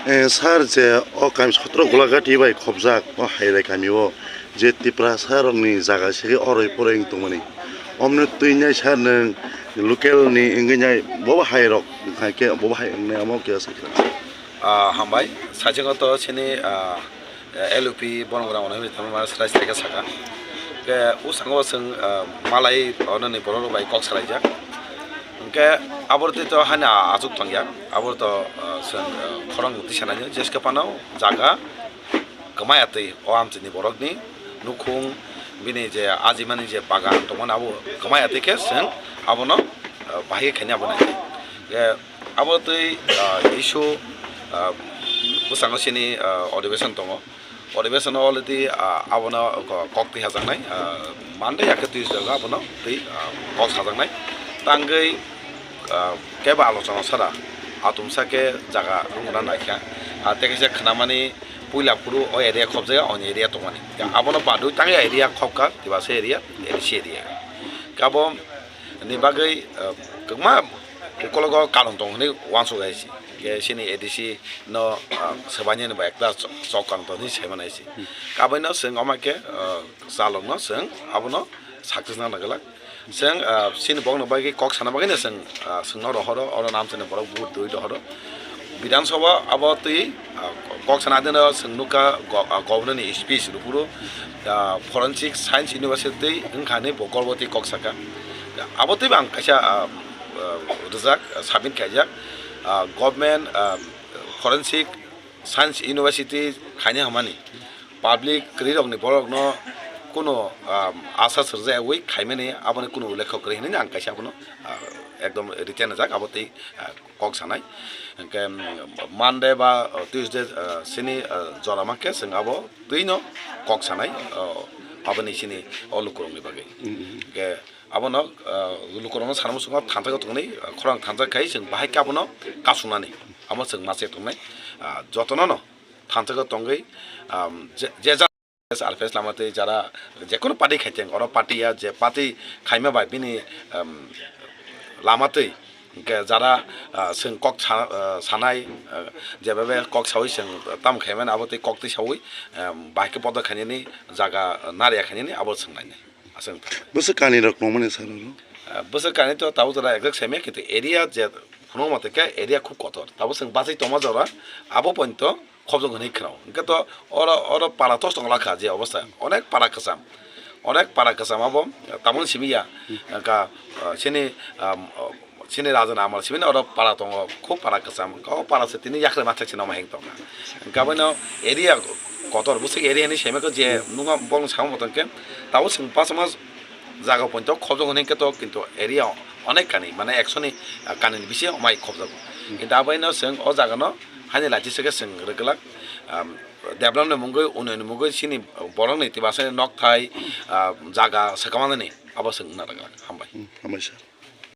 Sar je o kami sotro gulagati bai khobjak o haire kami o je Tiprasa Rok ni jaga segi oroi poreng tongmani omne tuinyai sar nang local ni inginyai boba hairok ke boba hai ne amo ke asa hambai sajengoto sini LP bonora ona mi tamma srai srai saka ke usango sing malai ona ni bororo bai kok saraija ke aborte to hana azuk tangya aborto sen khorang uti sananya jeska panau jaga kemayate o amchini borokni nukhung bini je ajimani je bagan tomon abo kemayate ke sen abono bahai khenya bana ke abotoi isu usango sini audition tongo audition already abono kokti hajangnai mande yakati jaga abono tei kok hajangnai tangai keba alochona sara atumsa ke jaga rungna naikha tekese khnamani puila puru o area khobjaga on area tomani abono badu tangai area khobka tibase area area kabo ni bagai kma kologo kalon tong ni wanso gaisi ke sini edisi no sabanya ni baik da sokan to ni semanai si kabo no seng omake salong no seng abono success na nagala seng sini bong no bagi kok sana bagi ne seng no rohoro oro nam sene borok bud doi rohoro bidan sabha abo tui kok sana den seng nuka governor ni speech rupuro forensic science university ngkhane bokolboti kok saka abo tui bang kaisa rizak sabin kajak government forensic science university khane hamani public krirok ni borok no কোনো আশা সরজে ওই খাইমেনে আপনি কোনো লেখক রে হিনে আং কাইসা কোনো একদম written যাক আপনি কক সানাই মানডে বা টিউসডে সিনি জরামাকে जों আবো তুইনো কক সানাই আপনি সিনি অলুকরংনি বাগে কে আবনো লুকরং সারমু সুঙ্গ থানতাগো তংনি খরাং থানতা খাই जों বাহাই কাবনো কাসুনানি আমো जों মাসে তংনাই যতন ন থানতাগো তংগৈ যে Alfes lamate jara jekono party khaiteng oro party ya je party khaima bai bini lamate ke jara sing kok sanai je babe kok sawi sing tam khaiman abote kok ti sawi bai ke podo khani jaga naria khani abo singnai asang busa kani rok nomane sar busa kani to taw jara exact same kite area je phuno mate ke area khub kotor tabo sing basai toma jara abo ponto খবজং হই খাও Inca তো ওর পাড়া তো তংলা খা যে অবস্থা অনেক পাড়া কাসাম আবো তামন সিমিয়া কা সিনি রাজন আমার সিমিনা ওর পাড়া তং খুব পাড়া কাসাম কা পাড়া সে তিনি ইয়াকলে মাথা ছিনা মাহেং তং গাবনো এরিয়া কতর বুসি এরিয়া নি সেমেকো যে নুঙা বং সাম মতনকে তাও সিং পাসমাস জায়গা পর্যন্ত খবজং হই তো কিন্তু এরিয়া অনেক কানি মানে একশনি কানি বেশি অমাই খবজং কিন্তু আবাইনো সিং ও জাগানো hanya lagi sekarang seng regelak development mungkin unen mungkin sini borong nih tiba-tiba nok thai jaga sekamana nih apa seng nara hambai hambai sah